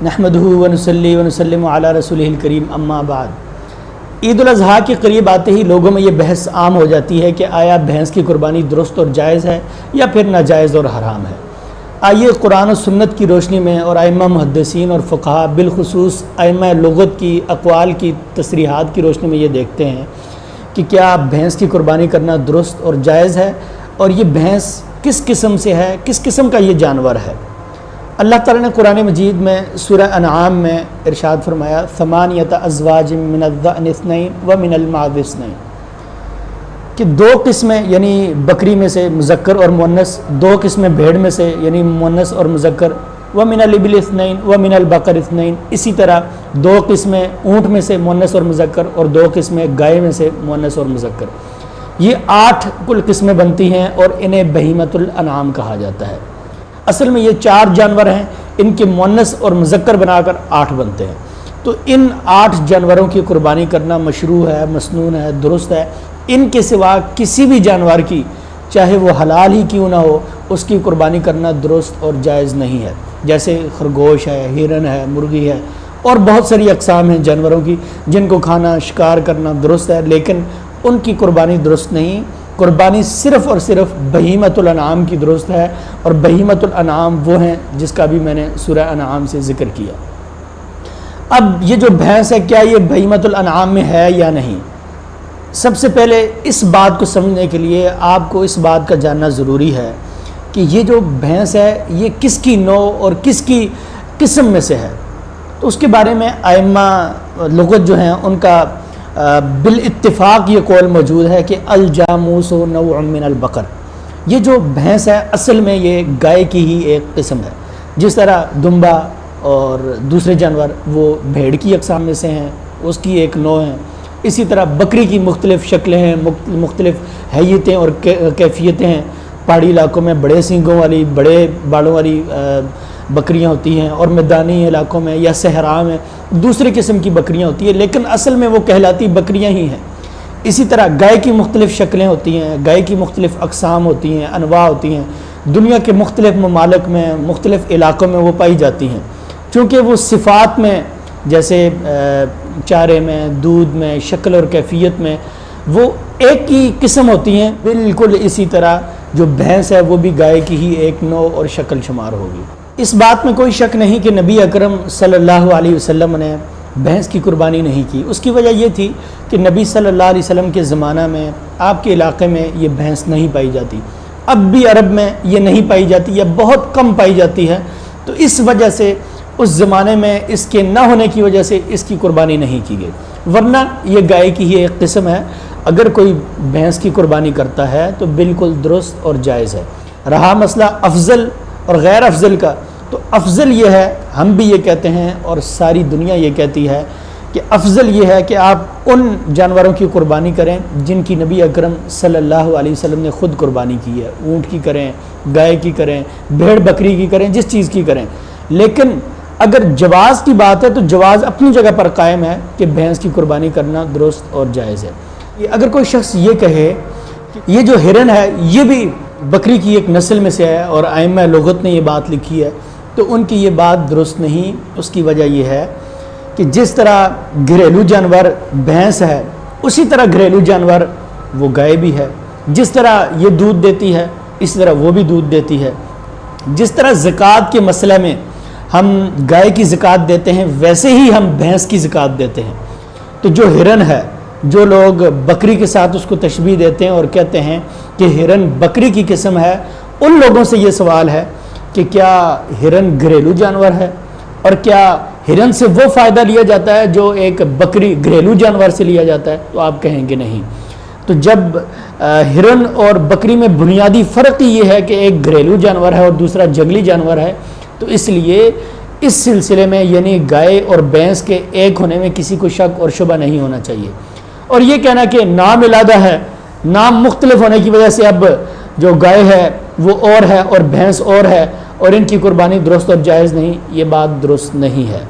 نحمدہ ونصلی ونسلم علی رسولہ الکریم اما بعد۔ عید الاضحیٰ کے قریب آتے ہی لوگوں میں یہ بحث عام ہو جاتی ہے کہ آیا بھینس کی قربانی درست اور جائز ہے یا پھر ناجائز اور حرام ہے۔ آئیے قرآن و سنت کی روشنی میں اور ائمہ محدثین اور فقہاء بالخصوص ائمہ لغت کی اقوال کی تصریحات کی روشنی میں یہ دیکھتے ہیں کہ کیا بھینس کی قربانی کرنا درست اور جائز ہے، اور یہ بھینس کس قسم سے ہے، کس قسم کا یہ جانور ہے۔ اللہ تعالیٰ نے قرآن مجید میں سورہ انعام میں ارشاد فرمایا ثمانیۃ ازواج من الضأن اثنین ومن المعز اثنین، کہ دو قسمیں یعنی بکری میں سے مذکر اور مؤنث، دو قسمیں بھیڑ میں سے یعنی مؤنث اور مذکر، ومن الابل اثنین ومن البقر اثنین، اسی طرح دو قسمیں اونٹ میں سے مؤنث اور مذکر اور دو قسمیں گائے میں سے مؤنث اور مذکر، یہ 8 کل قسمیں بنتی ہیں اور انہیں بہیمۃ الانعام کہا جاتا ہے۔ اصل میں یہ 4 جانور ہیں، ان کے مؤنث اور مذکر بنا کر 8 بنتے ہیں، تو ان 8 جانوروں کی قربانی کرنا مشروع ہے، مسنون ہے، درست ہے۔ ان کے سوا کسی بھی جانور کی چاہے وہ حلال ہی کیوں نہ ہو اس کی قربانی کرنا درست اور جائز نہیں ہے، جیسے خرگوش ہے، ہرن ہے، مرغی ہے اور بہت ساری اقسام ہیں جانوروں کی جن کو کھانا شکار کرنا درست ہے، لیکن ان کی قربانی درست نہیں۔ قربانی صرف اور صرف بہیمۃ الانعام کی درست ہے، اور بہیمۃ الانعام وہ ہیں جس کا بھی میں نے سورہ انعام سے ذکر کیا۔ اب یہ جو بھینس ہے کیا یہ بہیمۃ الانعام میں ہے یا نہیں؟ سب سے پہلے اس بات کو سمجھنے کے لیے آپ کو اس بات کا جاننا ضروری ہے کہ یہ جو بھینس ہے یہ کس کی نوع اور کس کی قسم میں سے ہے۔ تو اس کے بارے میں ائمہ لغت جو ہیں ان کا بالاتفاق یہ قول موجود ہے کہ الجاموس نوع من البقر، یہ جو بھینس ہے اصل میں یہ گائے کی ہی ایک قسم ہے، جس طرح دمبا اور دوسرے جانور وہ بھیڑ کی اقسام میں سے ہیں، اس کی ایک نوع ہے۔ اسی طرح بکری کی مختلف شکلیں ہیں، مختلف حیتیں اور کیفیتیں ہیں۔ پہاڑی علاقوں میں بڑے سینگوں والی، بڑے بالوں والی بکریاں ہوتی ہیں، اور میدانی علاقوں میں یا صحرا میں دوسرے قسم کی بکریاں ہوتی ہیں، لیکن اصل میں وہ کہلاتی بکریاں ہی ہیں۔ اسی طرح گائے کی مختلف شکلیں ہوتی ہیں، گائے کی مختلف اقسام ہوتی ہیں، انواع ہوتی ہیں، دنیا کے مختلف ممالک میں مختلف علاقوں میں وہ پائی جاتی ہیں، چونکہ وہ صفات میں جیسے چارے میں، دودھ میں، شکل اور کیفیت میں وہ ایک ہی قسم ہوتی ہیں، بالکل اسی طرح جو بھینس ہے وہ بھی گائے کی ہی ایک نوع اور شکل شمار ہوگی۔ اس بات میں کوئی شک نہیں کہ نبی اکرم صلی اللہ علیہ وسلم نے بھینس کی قربانی نہیں کی۔ اس کی وجہ یہ تھی کہ نبی صلی اللہ علیہ وسلم کے زمانہ میں آپ کے علاقے میں یہ بھینس نہیں پائی جاتی، اب بھی عرب میں یہ نہیں پائی جاتی یا بہت کم پائی جاتی ہے، تو اس وجہ سے اس زمانے میں اس کے نہ ہونے کی وجہ سے اس کی قربانی نہیں کی گئی، ورنہ یہ گائے کی ہی ایک قسم ہے۔ اگر کوئی بھینس کی قربانی کرتا ہے تو بالکل درست اور جائز ہے۔ رہا مسئلہ افضل اور غیر افضل کا، تو افضل یہ ہے، ہم بھی یہ کہتے ہیں اور ساری دنیا یہ کہتی ہے کہ افضل یہ ہے کہ آپ ان جانوروں کی قربانی کریں جن کی نبی اکرم صلی اللہ علیہ وسلم نے خود قربانی کی ہے، اونٹ کی کریں، گائے کی کریں، بھیڑ بکری کی کریں، جس چیز کی کریں۔ لیکن اگر جواز کی بات ہے تو جواز اپنی جگہ پر قائم ہے کہ بھینس کی قربانی کرنا درست اور جائز ہے۔ اگر کوئی شخص یہ کہے کہ یہ جو ہرن ہے یہ بھی بکری کی ایک نسل میں سے ہے اور ائمہ لغت نے یہ بات لکھی ہے، تو ان کی یہ بات درست نہیں۔ اس کی وجہ یہ ہے کہ جس طرح گھریلو جانور بھینس ہے اسی طرح گھریلو جانور وہ گائے بھی ہے، جس طرح یہ دودھ دیتی ہے اس طرح وہ بھی دودھ دیتی ہے، جس طرح زکوٰۃ کے مسئلہ میں ہم گائے کی زکوٰۃ دیتے ہیں ویسے ہی ہم بھینس کی زکوٰۃ دیتے ہیں۔ تو جو ہرن ہے، جو لوگ بکری کے ساتھ اس کو تشبیہ دیتے ہیں اور کہتے ہیں کہ ہرن بکری کی قسم ہے، ان لوگوں سے یہ سوال ہے کہ کیا ہرن گھریلو جانور ہے، اور کیا ہرن سے وہ فائدہ لیا جاتا ہے جو ایک بکری گھریلو جانور سے لیا جاتا ہے؟ تو آپ کہیں گے نہیں۔ تو جب ہرن اور بکری میں بنیادی فرق ہی یہ ہے کہ ایک گھریلو جانور ہے اور دوسرا جنگلی جانور ہے، تو اس لیے اس سلسلے میں یعنی گائے اور بھینس کے ایک ہونے میں کسی کو شک اور شبہ نہیں ہونا چاہیے۔ اور یہ کہنا کہ نام علادہ ہے، نام مختلف ہونے کی وجہ سے اب جو گائے ہے وہ اور ہے اور بھینس اور ہے اور ان کی قربانی درست اور جائز نہیں، یہ بات درست نہیں ہے۔